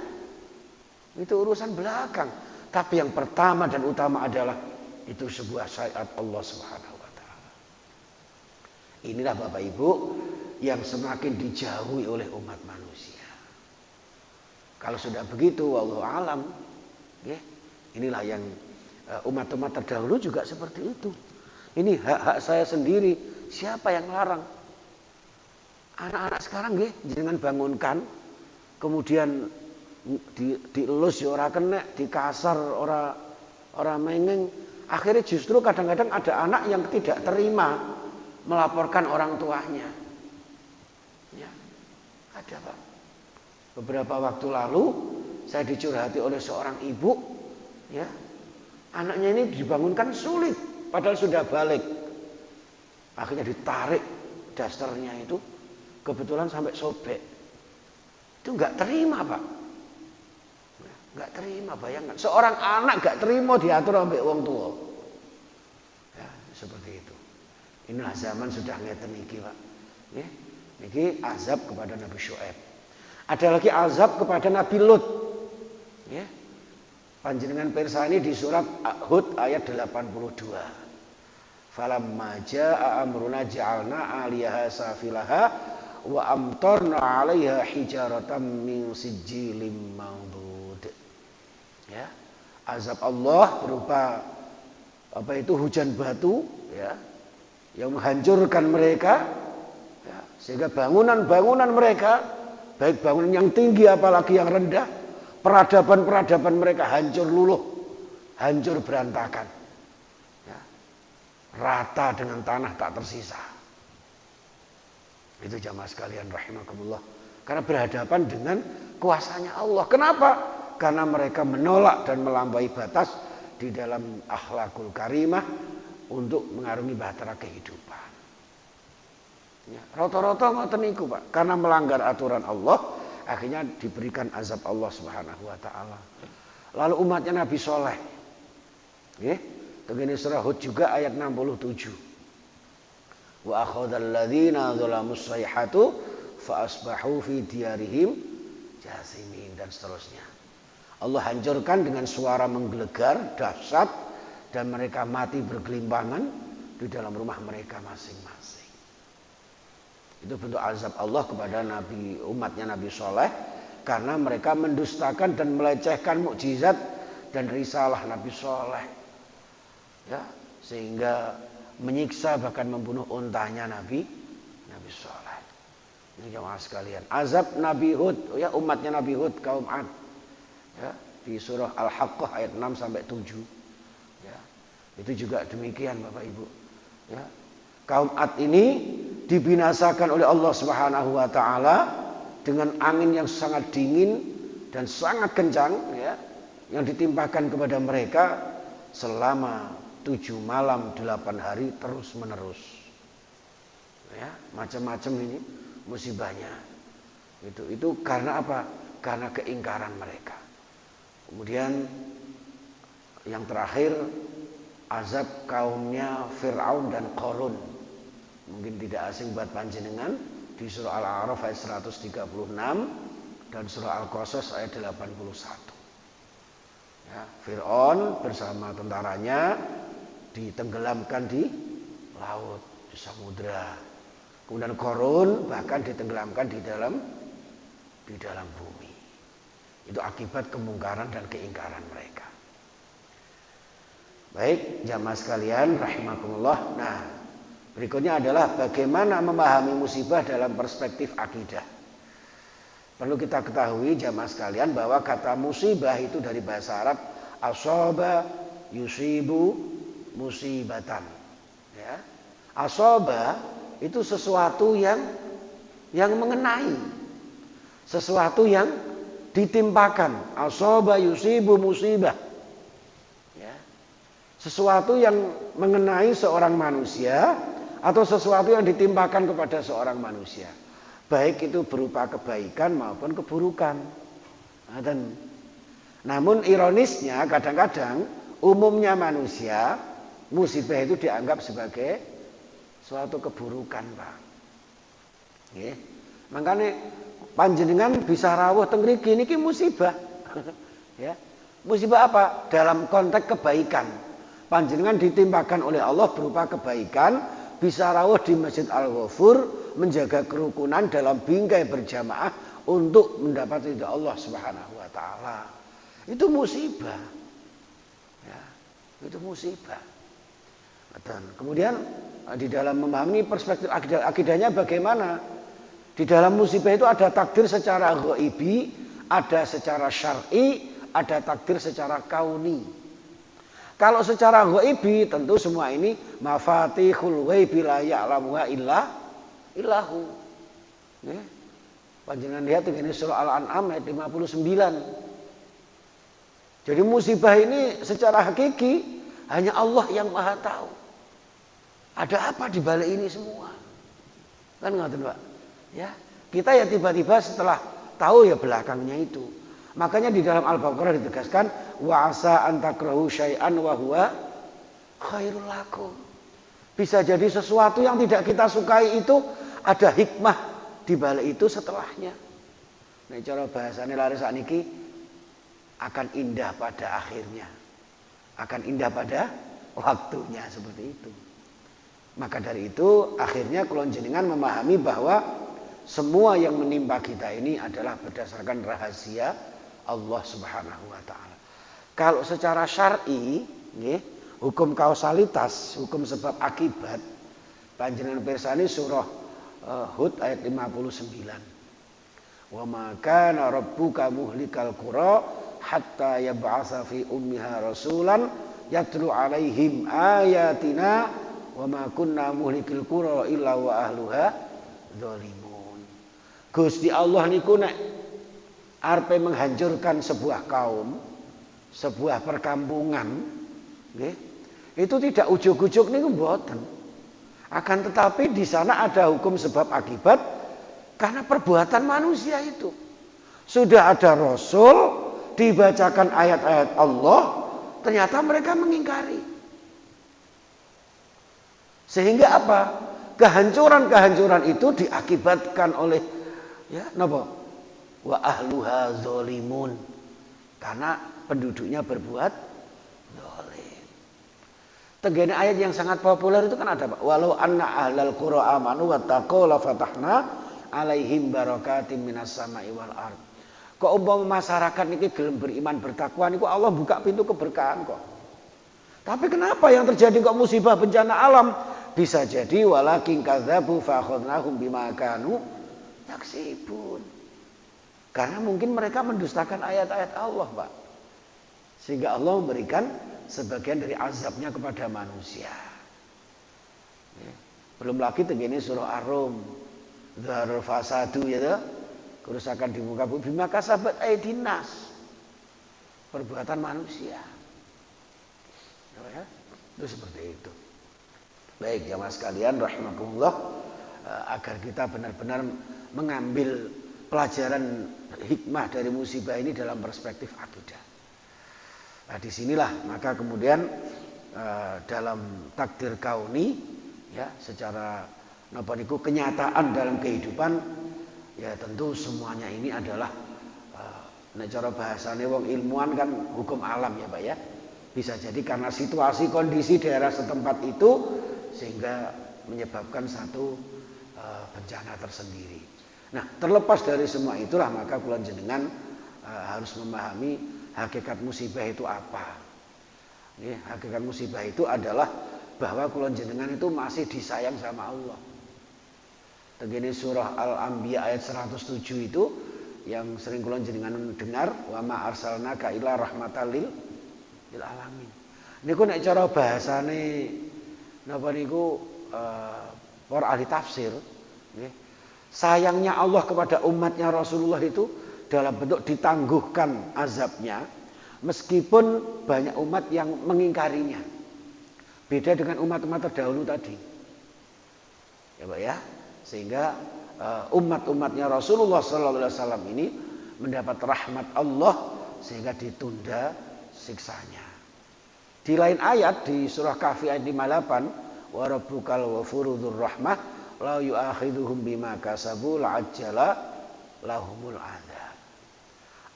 Speaker 1: Itu urusan belakang. Tapi yang pertama dan utama adalah itu sebuah syariat Allah Subhanahu wa taala. Inilah Bapak Ibu yang semakin dijauhi oleh umat manusia. Kalau sudah begitu wallahu alam, ya. Inilah yang umat-umat terdahulu juga seperti itu. Ini hak-hak saya sendiri. Siapa yang larang? Anak-anak sekarang nggih jenengan bangunkan, kemudian dielus ya ora kenek, dikasar ora mengeng. Akhirnya justru kadang-kadang ada anak yang tidak terima melaporkan orang tuanya. Ya, ada Pak. Beberapa waktu lalu saya dicurhati oleh seorang ibu, ya. Anaknya ini dibangunkan sulit, padahal sudah balik. Akhirnya ditarik dasternya itu. Kebetulan sampai sobek. Itu nggak terima Pak. Nggak terima, bayangkan. Seorang anak nggak terima diatur sampai wong tua. Ya, seperti itu. Inilah zaman sudah ngeten iki Pak. Ya, niki azab kepada Nabi Syuaib. Ada lagi azab kepada Nabi Lut. Ya. Panjenengan pirsa ini di surat Hud ayat 82. Falamma jaa amruna ja'alna 'aliyaha safilaha wa amtarna 'alaiha hijaratan min sijilin mandud. Ya. Azab Allah berupa apa itu hujan batu, ya, yang menghancurkan mereka, ya, sehingga bangunan-bangunan mereka, baik bangunan yang tinggi apalagi yang rendah, peradaban-peradaban mereka hancur luluh, hancur berantakan, ya, rata dengan tanah tak tersisa. Itu jamaah sekalian rahimakumullah. Karena berhadapan dengan kuasanya Allah. Kenapa? Karena mereka menolak dan melampaui batas di dalam akhlakul karimah untuk mengarungi bahtera kehidupan. Ya, rata-rata ngoten niku Pak. Karena melanggar aturan Allah, akhirnya diberikan azab Allah Subhanahu wa taala. Lalu umatnya Nabi Soleh. Nggih, tengene surah Hud juga ayat 67. Wa akhadhal ladzina zalamus sayhatu fa asbahu fi diyarihim jasimin, dan seterusnya. Allah hancurkan dengan suara menggelegar dahsyat dan mereka mati bergelimpangan di dalam rumah mereka masing-masing. Itu bentuk azab Allah kepada umatnya Nabi Soleh karena mereka mendustakan dan melecehkan mukjizat dan risalah Nabi Soleh, ya, sehingga menyiksa bahkan membunuh untanya Nabi Soleh. Ini jemaah sekalian, azab Nabi Hud, ya, umatnya Nabi Hud kaum Ad, ya, di surah Al-Haqqah ayat 6 sampai 7. Ya, itu juga demikian Bapak Ibu. Ya, kaum Ad ini dibinasakan oleh Allah Subhanahu wa taala dengan angin yang sangat dingin dan sangat kencang, ya, yang ditimpakan kepada mereka selama 7 malam 8 hari terus menerus. Ya, macam-macam ini musibahnya. Itu karena apa? Karena keingkaran mereka. Kemudian yang terakhir azab kaumnya Fir'aun dan Qarun. Mungkin tidak asing buat panjenengan, di surah Al-A'raf ayat 136 dan surah Al-Qasas ayat 81. Ya, Fir'aun bersama tentaranya ditenggelamkan di laut, di samudra. Kemudian Qarun bahkan ditenggelamkan di dalam bumi. Itu akibat kemungkaran dan keingkaran mereka. Baik, jamaah sekalian rahimakumullah. Nah, berikutnya adalah bagaimana memahami musibah dalam perspektif akidah. Perlu kita ketahui jamaah sekalian bahwa kata musibah itu dari bahasa Arab asaba yusibu musibatan. Ya. Asaba itu sesuatu yang mengenai, sesuatu yang ditimpakan. Asaba yusibu musibah. Ya. Sesuatu yang mengenai seorang manusia atau sesuatu yang ditimpakan kepada seorang manusia. Baik itu berupa kebaikan maupun keburukan. Namun ironisnya kadang-kadang umumnya manusia musibah itu dianggap sebagai suatu keburukan, Pak. Nggih. Makanya panjenengan bisa rawuh teng mriki niki musibah. Ya. Musibah apa? Dalam konteks kebaikan. Panjenengan ditimpakan oleh Allah berupa kebaikan, bisa rawuh di Masjid Al-Ghafur, menjaga kerukunan dalam bingkai berjamaah untuk mendapat ridha Allah Subhanahu wa taala. Itu musibah. Ya, itu musibah. Dan kemudian di dalam memahami perspektif akidahnya bagaimana? Di dalam musibah itu ada takdir secara ghaibi, ada secara syar'i, ada takdir secara kauni. Kalau secara ghaibi tentu semua ini mafatihul ghaibi la ya'lamuha illahu. Ya. Panjenengan lihat ini surah Al-An'am ayat 59. Jadi musibah ini secara hakiki hanya Allah yang Maha tahu. Ada apa di balik ini semua? Kan ngoten, Pak. Ya, kita ya tiba-tiba setelah tahu ya belakangnya itu. Makanya di dalam Al-Baqarah ditegaskan wa asa an takrahu syai'an wa huwa khairul lakum. Bisa jadi sesuatu yang tidak kita sukai itu ada hikmah di balik itu setelahnya. Nah, cara bahasane laris sakniki akan indah pada akhirnya. Akan indah pada waktunya seperti itu. Maka dari itu akhirnya kula jenengan memahami bahwa semua yang menimpa kita ini adalah berdasarkan rahasia Allah Subhanahu wa taala. Kalau secara syar'i, nggih, hukum kausalitas, hukum sebab akibat, panjenengan pirsani surah Hud ayat 59. Wa ma kana rabbuka muhlikal qura hatta yab'atsa fi ummiha rasulan yatlu 'alaihim ayatina wa ma kunna muhlikil qura illa wa ahluha dzalimun. Gusti Allah niku nek arepe menghancurkan sebuah kaum, sebuah perkampungan, nggih, itu tidak ujug-ujug niku mboten. Akan tetapi di sana ada hukum sebab akibat karena perbuatan manusia itu. Sudah ada rasul, dibacakan ayat-ayat Allah, ternyata mereka mengingkari. Sehingga apa? Kehancuran-kehancuran itu diakibatkan oleh ya napa? Wa ahluha zalimun. Karena penduduknya berbuat zalim. Tenggene ayat yang sangat populer itu kan ada, Pak. Walau anna ahlal qura amanu wattaqau la fatahna alaihim barakatim minas sama'i wal ard. Kok umpama masyarakat niki gelem beriman bertakwa niku Allah buka pintu keberkahan kok. Tapi kenapa yang terjadi kok musibah bencana alam? Bisa jadi walakin kadzabu fa akhadnahum bima kanu yaksibun. Karena mungkin mereka mendustakan ayat-ayat Allah, Pak. Sehingga Allah memberikan sebagian dari azabnya kepada manusia. Ya. Belum lagi begini surah Ar-Rum. Dzarul fasadu ya, kerusakan di muka bumi maka sahabat aidinas. Perbuatan manusia. Ya, itu seperti itu. Baik jamaah sekalian rahimakumullah, agar kita benar-benar mengambil pelajaran hikmah dari musibah ini dalam perspektif akidah. Nah, disinilah maka kemudian dalam takdir kauni ya secara napa niku kenyataan dalam kehidupan ya tentu semuanya ini adalah nek cara bahasane wong ilmuwan kan hukum alam ya Pak ya. Bisa jadi karena situasi kondisi daerah setempat itu sehingga menyebabkan satu bencana tersendiri. Nah, terlepas dari semua itulah maka kula jenengan harus memahami hakikat musibah itu apa. Hakikat musibah itu adalah bahwa kula jenengan itu masih disayang sama Allah. Tegene surah Al-Anbiya ayat 107 itu yang sering kula jenengan dengar, wa ma arsalnaka illa rahmatan lil alamin. Niku nek cara bahasane napa niku para ahli tafsir, sayangnya Allah kepada umatnya Rasulullah itu dalam bentuk ditangguhkan azabnya, meskipun banyak umat yang mengingkarinya. Beda dengan umat-umat terdahulu tadi. Ya Pak ya. Sehingga umat-umatnya Rasulullah SAW ini mendapat rahmat Allah sehingga ditunda siksanya. Di lain ayat di surah Kahfi ayat 58, wa rabbukal ghafurur rahmah la yu'akhiduhum bima kasabu la'ajjala lahumul adzab.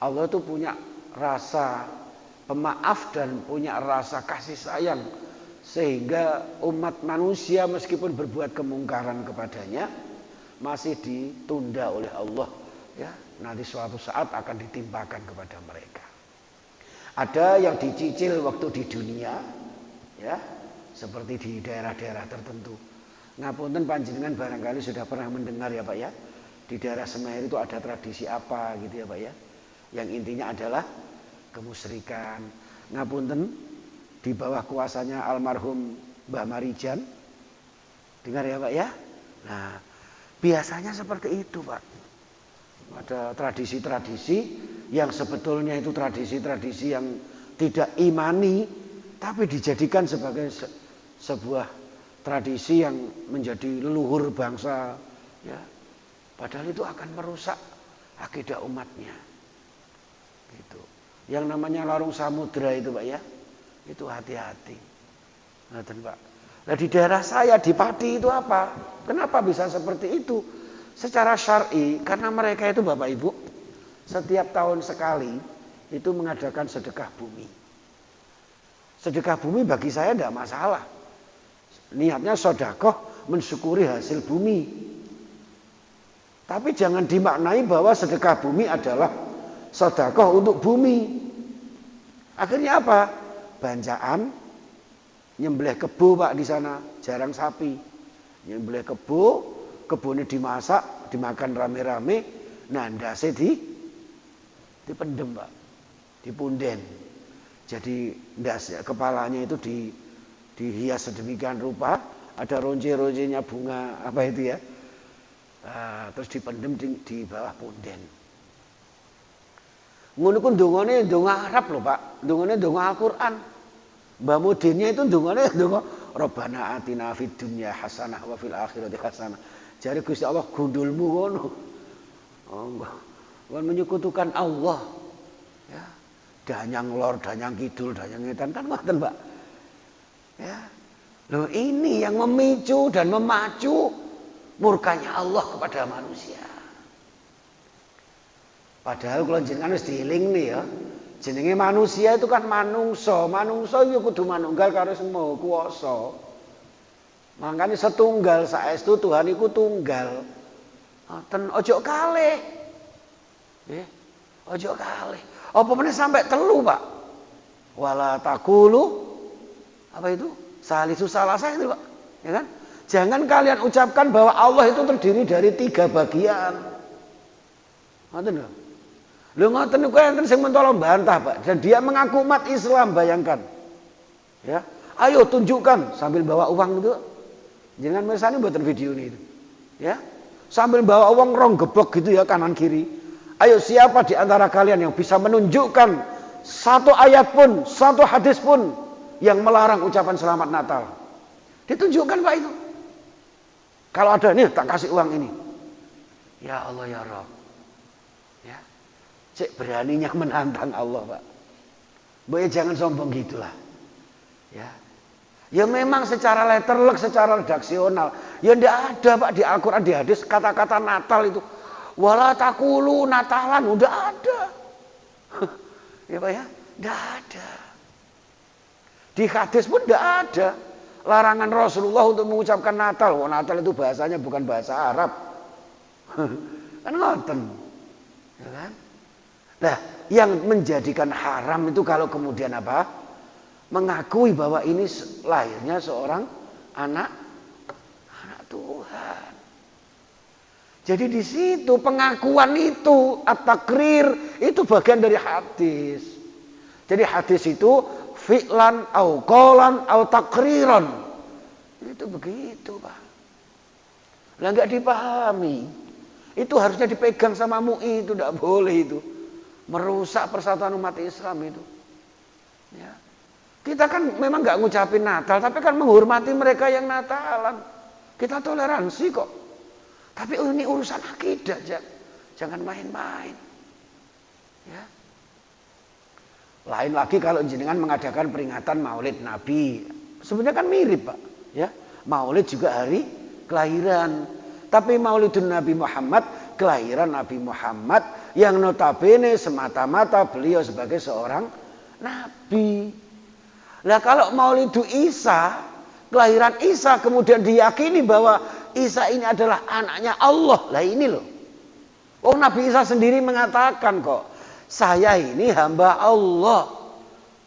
Speaker 1: Allah itu punya rasa pemaaf dan punya rasa kasih sayang sehingga umat manusia meskipun berbuat kemungkaran kepadanya masih ditunda oleh Allah, ya, nanti suatu saat akan ditimpakan kepada mereka. Ada yang dicicil waktu di dunia, ya, seperti di daerah-daerah tertentu. Ngapunten panjenengan barangkali sudah pernah mendengar ya Pak ya, di daerah Semeru itu ada tradisi apa gitu ya Pak ya, yang intinya adalah kemusyrikan. Ngapunten, di bawah kuasanya almarhum Mbah Marijan, dengar ya Pak ya. Nah, biasanya seperti itu Pak. Ada tradisi-tradisi yang sebetulnya itu tradisi-tradisi yang tidak imani, tapi dijadikan sebagai sebuah tradisi yang menjadi leluhur bangsa, ya. Padahal itu akan merusak akidah umatnya. Gitu. Yang namanya larung samudra itu Pak ya, itu hati-hati. Ngaten Pak. Nah di daerah saya di Pati itu apa? Kenapa bisa seperti itu? Secara syar'i, karena mereka itu Bapak Ibu setiap tahun sekali itu mengadakan sedekah bumi. Sedekah bumi bagi saya tidak masalah. Niatnya sedekah mensyukuri hasil bumi. Tapi jangan dimaknai bahwa sedekah bumi adalah sedekah untuk bumi. Akhirnya apa? Banjaan, nyembelih kebo Pak di sana, jarang sapi. Nyembelih kebo, kebunnya dimasak, dimakan rame-rame, nah ndase dipendem Pak, dipunden. Jadi ndas kepalanya itu dihias sedemikian rupa, ada ronce-roncenya bunga apa itu ya, terus dipendem di bawah punden. Ngono ku ndongane ndonga Arab lho Pak, ndongane ndonga Al-Qur'an. Mbah Mudinnya itu ndongane ndonga Rabbana atina fid dunya hasanah wa fil akhirati hasanah. Jare Gusti Allah gundulmu ngono. Oh, kan menyekutukan Allah. Ya. Danyang lor, danyang kidul, danyang ngetan kan ngoten, Pak. Ya. Loh ini yang memicu dan memacu murkanya Allah kepada manusia. Padahal kalau jenengan wis dieling nih ya. Jenenge manusia itu kan manungsa. Manungsa itu kudu manunggal karo semua kuwasa. Makanya setunggal saestu Tuhan iku tunggal. Ten ojo kalih. Nggih. Ojo kalih. Apa meneh sampai telu, Pak? Wala taqulu apa itu? Salisu salasa itu, Pak. Ya kan? Jangan kalian ucapkan bahwa Allah itu terdiri dari 3 bagian. Ngoten lho. Lho ngoten niku enten sing mentolo bantah, Pak. Dan dia mengaku umat Islam, bayangkan. Ya. Ayo tunjukkan sambil bawa uang itu. Jangan mirsani mboten video ini itu. Ya. Sambil bawa uang rong gebok gitu ya kanan kiri. Ayo siapa di antara kalian yang bisa menunjukkan satu ayat pun, satu hadis pun yang melarang ucapan selamat Natal? Ditunjukkan Pak itu. Kalau ada nih tak kasih uang ini. Ya Allah ya Rabb. Ya. Cek beraninya menantang Allah, Pak. Boy jangan sombong gitulah. Ya. Ya memang secara letterlek, secara redaksional, ya tidak ada Pak di Al-Quran, di hadis kata-kata Natal itu. Wala taqulu Natalan, udah ada. Ya Pak ya, tidak ada. Di hadis pun tidak ada larangan Rasulullah untuk mengucapkan Natal. Wah, Natal itu bahasanya bukan bahasa Arab. Kan ngoten. Ya kan? Nah, yang menjadikan haram itu kalau kemudian apa? Mengakui bahwa ini lahirnya seorang anak Tuhan. Jadi di situ pengakuan itu, at-takrir itu bagian dari hadis. Jadi hadis itu fi'lan au qaulan au takriron. Itu begitu, Pak. Lah enggak dipahami. Itu harusnya dipegang sama MUI, itu enggak boleh itu. Merusak persatuan umat Islam itu. Ya. Kita kan memang enggak ngucapin Natal, tapi kan menghormati mereka yang Natalan. Kita toleransi kok. Tapi ini urusan akidah, jangan main-main. Ya. Lain lagi kalau jenengan mengadakan peringatan Maulid Nabi. Sebenarnya kan mirip, Pak. Ya. Maulid juga hari kelahiran. Tapi Maulidun Nabi Muhammad, kelahiran Nabi Muhammad yang notabene semata-mata beliau sebagai seorang nabi. Nah, kalau Maulidu Isa, kelahiran Isa kemudian diyakini bahwa Isa ini adalah anaknya Allah. Lah ini loh. Oh, Nabi Isa sendiri mengatakan kok, saya ini hamba Allah.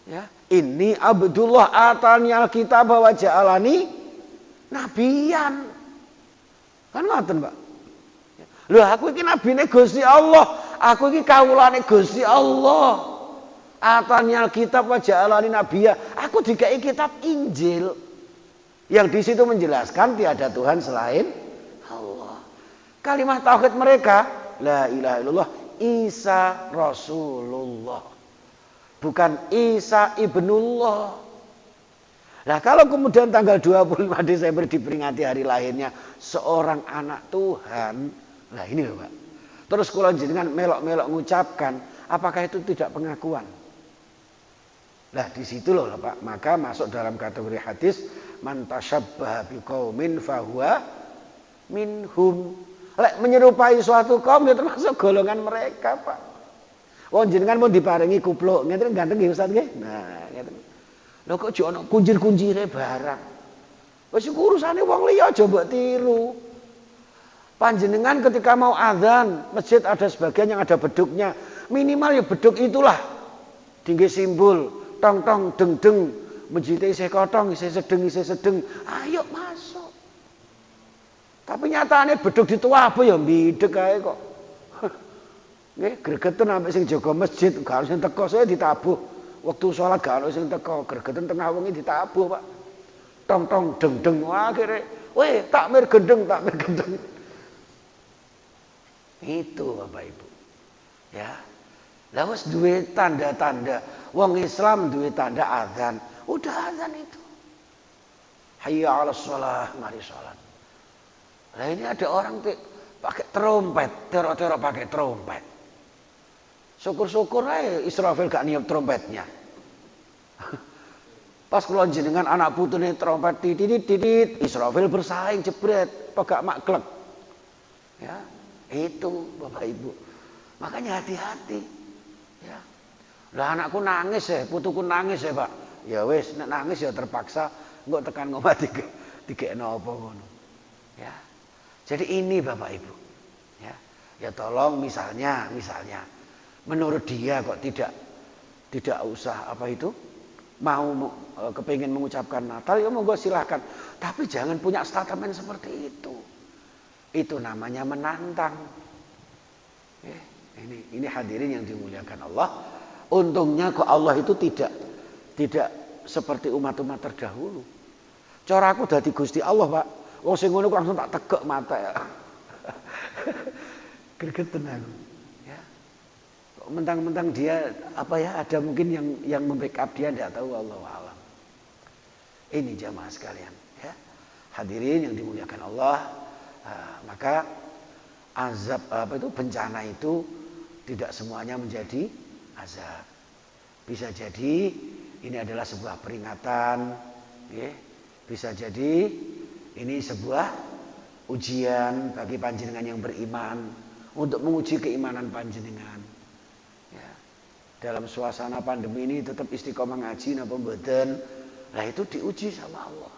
Speaker 1: Ya, ini Abdullah atani alkitab wa ja'alani nabiyan. Kan ngoten, Pak. Lho, aku iki nabine Gusti Allah, aku iki kawulane Gusti Allah. Atani alkitab wa ja'alani nabiyya. Aku dikai kitab Injil. Yang di situ menjelaskan tiada Tuhan selain Allah. Kalimat tauhid mereka, la ilaha illallah, Isa Rasulullah. Bukan Isa ibnullah. Nah, kalau kemudian tanggal 25 Desember diperingati hari lahirnya seorang anak Tuhan, nah ini loh, Pak. Terus kalau jenengan melok-melok mengucapkan, apakah itu tidak pengakuan? Nah, di situ loh, Pak. Maka masuk dalam kategori hadis man tasyabbaha biqaumin fahuwa minhum. Lek menyerupai suatu kaum ya termasuk golongan mereka, Pak. Wong jenengan mau diparingi kupluk, ngeten ganteng nggih Ustaz nggih. Nah, ngeten. Lho kok jo ana kunjir-kunjire barang. Wis urusane wong liya aja mbok tiru. Panjenengan ketika mau azan, masjid ada sebagian yang ada beduknya. Minimal ya beduk itulah. Dingge simbol tong tong deng deng. Masjid isih kotong, isih sedeng. Ayo masuk. Tapi nyatane beduk dituwabe ya mbideg ae kok. Nggih, gregeten ambek sing jaga masjid, gak sing teko saya ditabuh. Waktu sholat gak ono sing teko, gregeten tengah wengi ditabuh, Pak. Tong tong deng deng akhire, weh takmir gendeng. Itu Bapak Ibu. Ya. Lah wis duwe tanda-tanda. Wong Islam duwe tanda azan. Udah azan itu. Hayya 'alas shalah, mari salat. Lah ini ada orang pakai trompet, teror-teror pakai trompet. Syukur-syukur aja Israfil gak niup trompetnya. Pas kula jenengan anak putune trompet titit, Israfil bersaing jebret, pegak maklek. Ya, itu Bapak Ibu. Makanya hati-hati. Ya. Lah anakku nangis ya, putuku nangis ya, Pak. Ya wis, nek nangis ya terpaksa engko tekan ngomah digekno apa ngono. Ya. Jadi ini Bapak Ibu. Ya. Ya tolong misalnya menurut dia kok tidak usah apa itu mau kepingin mengucapkan Natal ya monggo silahkan, tapi jangan punya statement seperti itu. Itu namanya menantang. Ini hadirin yang dimuliakan Allah. Untungnya kok Allah itu tidak seperti umat-umat terdahulu. Cara aku dadi Gusti Allah, Pak. Wong sing ngono langsung tak tegek mata ya. Gregeten aku. Mentang-mentang dia apa ya, ada mungkin yang membackup dia, tidak tahu, Allahu a'lam. Ini jamaah sekalian ya. Hadirin yang dimuliakan Allah, maka azab bencana itu tidak semuanya menjadi azab. Bisa jadi ini adalah sebuah peringatan ya. Bisa jadi ini sebuah ujian bagi panjenengan yang beriman untuk menguji keimanan panjenengan. Dalam suasana pandemi ini tetap istiqomah ngaji napa mboten. Nah itu diuji sama Allah.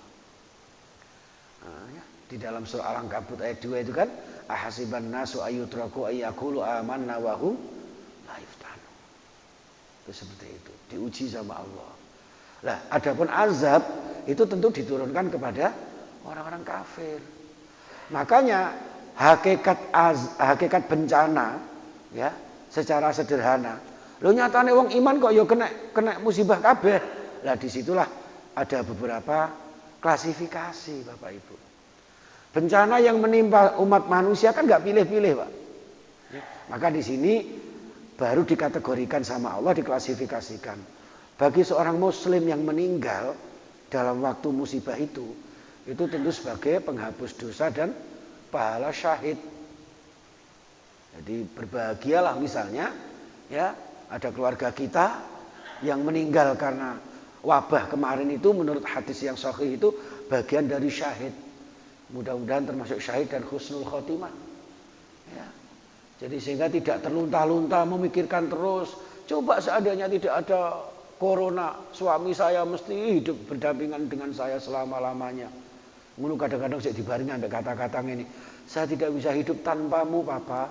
Speaker 1: Nah, ya. Di dalam surah Al-Ankabut ayat 2 itu kan ahasiban nasu ayyutraku ayyaqulu amanna wa hum la yuftanu. Itu seperti itu, diuji sama Allah. Lah, adapun azab itu tentu diturunkan kepada orang-orang kafir. Makanya hakikat bencana ya, secara sederhana. Lo nyatane wong iman kok ya kena musibah kabeh. Lah disitulah ada beberapa klasifikasi Bapak Ibu. Bencana yang menimpa umat manusia kan nggak pilih-pilih Pak. Ya, maka di sini baru dikategorikan sama Allah, diklasifikasikan. Bagi seorang muslim yang meninggal dalam waktu musibah itu tentu sebagai penghapus dosa dan pahala syahid. Jadi berbahagialah misalnya ya, ada keluarga kita yang meninggal karena wabah kemarin itu menurut hadis yang sahih itu bagian dari syahid. Mudah-mudahan termasuk syahid dan husnul khotimah. Ya. Jadi sehingga tidak terlunta-lunta memikirkan terus, coba seandainya tidak ada corona, suami saya mesti hidup berdampingan dengan saya selama-lamanya. Mulu kadang-kadang saya dibarengi ambek kata-kata ini, saya tidak bisa hidup tanpamu Papa.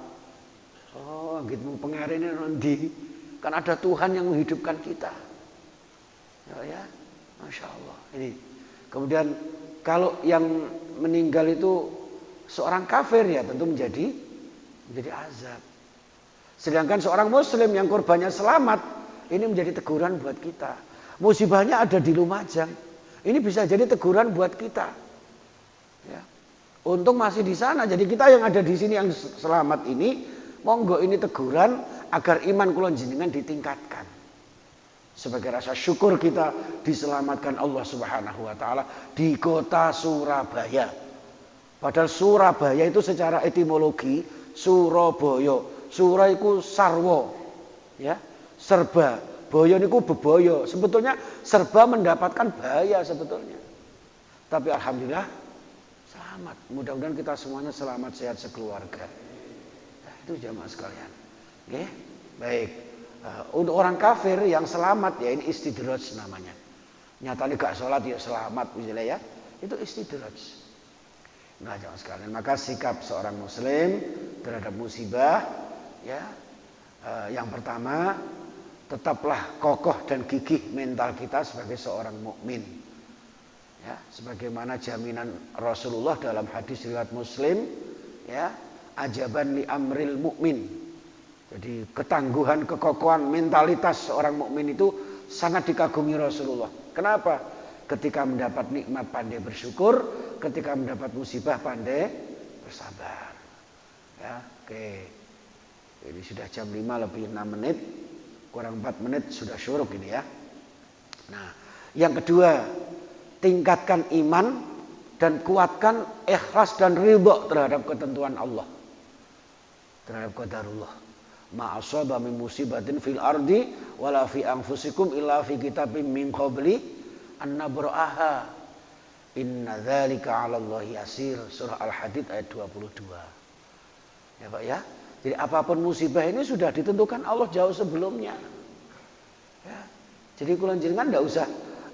Speaker 1: Oh, gitu pengarene nanti. Kan ada Tuhan yang menghidupkan kita. Ya, Masya Allah. Ini. Kemudian kalau yang meninggal itu seorang kafir ya tentu menjadi azab. Sedangkan seorang muslim yang korbannya selamat, ini menjadi teguran buat kita. Musibahnya ada di Lumajang. Ini bisa jadi teguran buat kita. Ya. Untung masih di sana. Jadi kita yang ada di sini yang selamat ini, monggo ini teguran agar iman kula jenengan ditingkatkan. Sebagai rasa syukur kita diselamatkan Allah Subhanahu wa taala di kota Surabaya. Padahal Surabaya itu secara etimologi Surabaya. Sura iku sarwa. Ya. Serba, boyo niku beboyo. Sebetulnya serba mendapatkan bahaya sebetulnya. Tapi alhamdulillah selamat. Mudah-mudahan kita semuanya selamat sehat sekeluarga. Nah, itu jamaah sekalian. Oke? Baik. Untuk orang kafir yang selamat ya ini istidraj namanya. Nyatanya gak sholat ya selamat misalnya ya. Itu istidraj. Nah, jamaah sekalian, maka sikap seorang muslim terhadap musibah ya, yang pertama tetaplah kokoh dan gigih mental kita sebagai seorang mukmin. Ya, sebagaimana jaminan Rasulullah dalam hadis riwayat Muslim, ya, ajaban li amril mukmin. Jadi ketangguhan, kekokohan mentalitas seorang mukmin itu sangat dikagumi Rasulullah. Kenapa? Ketika mendapat nikmat pandai bersyukur, ketika mendapat musibah pandai bersabar. Ya, oke. Ini sudah jam 5 lebih 6 menit. Kurang 4 menit sudah syuruk ini ya. Nah, yang kedua, tingkatkan iman dan kuatkan ikhlas dan ridha terhadap ketentuan Allah. Terhadap qadarullah. Ma asaba min musibatin fil ardi wala fi anfusikum illa fi kitabim min qabli an nabra'aha. Inna dzalika 'ala Allahi yasir. Surah Al-Hadid ayat 22. Ya Pak ya. Jadi apapun musibah ini sudah ditentukan Allah jauh sebelumnya. Ya. Jadi kula jenengan ndak usah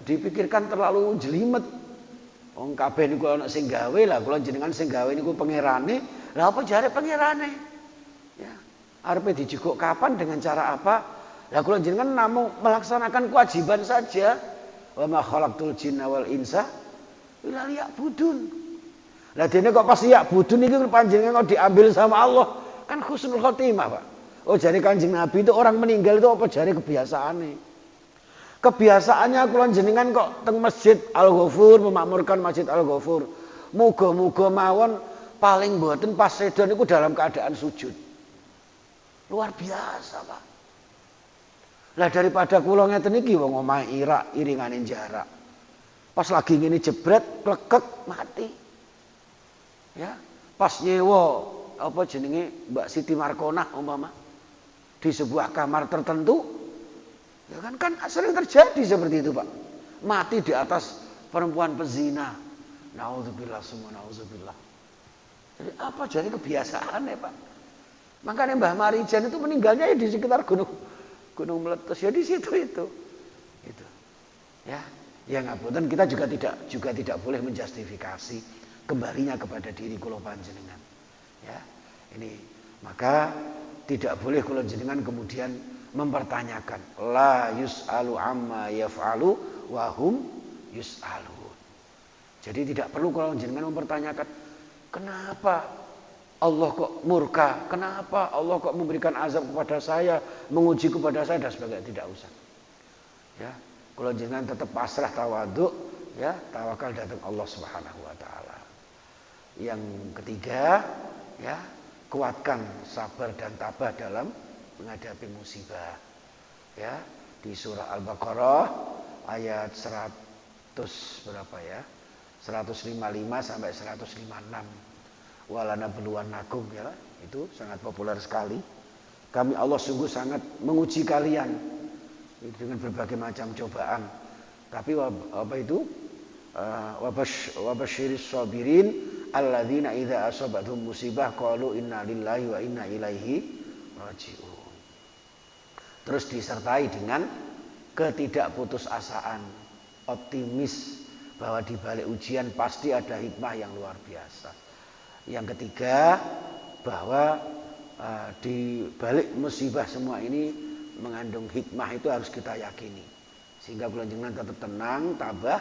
Speaker 1: dipikirkan terlalu jelimet. Wong kabeh niku ana sing gawe lah, kula jenengan sing gawe niku pangerane. Lah apa jare pangerane? Ya. Arepe dijukuk kapan dengan cara apa? Lah kula jenengan namung melaksanakan kewajiban saja. Wa ma khalaqtul jinna wal insa illa liya'budun. Lah dene kok pas liya'budun iki panjenengan kok diambil sama Allah. Kan husnul khotimah Pak. Oh jadi Kanjeng Nabi itu orang meninggal itu apa jari kebiasaannya? Kebiasaannya kula jenengan kok teng Masjid Al-Ghafur memakmurkan Masjid Al-Ghafur. Muga-muga mawon paling mboten pas sedo niku dalam keadaan sujud. Luar biasa Pak. Lah daripada kula ngeten iki wong omah Irak iringane jarak. Pas lagi ngene jebret klekek mati. Ya, pas nyewa apa jenenge Mbak Siti Markonah umpama di sebuah kamar tertentu ya kan sering terjadi seperti itu Pak, mati di atas perempuan pezina. Nauzubillah summa nauzubillah. Jadi apa jadi kebiasaan ya Pak. Makanya Mbah Marijan itu meninggalnya ya di sekitar gunung meletus ya di situ itu. Ya ngapunten kita juga tidak boleh menjustifikasi kembalinya kepada diri kula panjenengan. Ya, ini maka tidak boleh kula jenengan kemudian mempertanyakan. La yus'alu amma yaf'alu wa hum yus'alun. Jadi tidak perlu kalau jenengan mempertanyakan kenapa Allah kok murka, kenapa Allah kok memberikan azab kepada saya, menguji kepada saya dan sebagainya, tidak usah. Ya, kalau jenengan tetap pasrah tawaduk, ya, tawakal datang Allah Subhanahu wa taala. Yang ketiga, ya, kuatkan sabar dan tabah dalam menghadapi musibah. Ya, di surah Al-Baqarah ayat 100 berapa ya? 155 sampai 156. Walanabluwannakum, ya, itu sangat populer sekali. Kami Allah sungguh sangat menguji kalian dengan berbagai macam cobaan. Tapi apa itu? Wabasyiris sabirin alladzina idza asabathum musibah qalu inna lillahi wa inna ilaihi raji'un. Terus disertai dengan ketidakputusasaan, optimis bahwa di balik ujian pasti ada hikmah yang luar biasa. Yang ketiga, bahwa di balik musibah semua ini mengandung hikmah, itu harus kita yakini. Sehingga kula jenengan tetap tenang, tabah.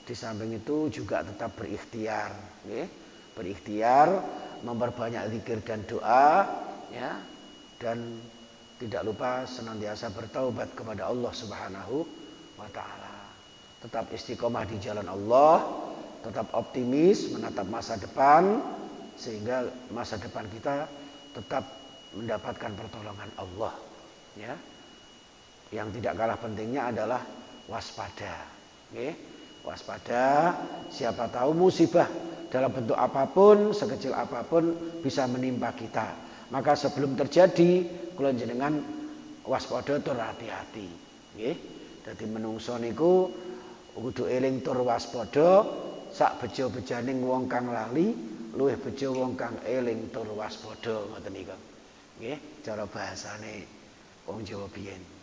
Speaker 1: Di samping itu juga tetap berikhtiar, ya. Berikhtiar, memperbanyak zikir dan doa, ya. Dan tidak lupa senantiasa bertaubat kepada Allah Subhanahu wa taala. Tetap istiqomah di jalan Allah, tetap optimis menatap masa depan, sehingga masa depan kita tetap mendapatkan pertolongan Allah, ya. Yang tidak kalah pentingnya adalah waspada, ya. Waspada, siapa tahu musibah dalam bentuk apapun, sekecil apapun bisa menimpa kita. Maka sebelum terjadi, kula jenengan waspada tur hati-hati, nggih. Dadi menungso niku kudu eling tur waspada, sak bejo-bejaning wong kang lali, luwih bejo wong kang eling tur waspada, ngoten niku. Nggih, cara bahasane wong Jawa biyen.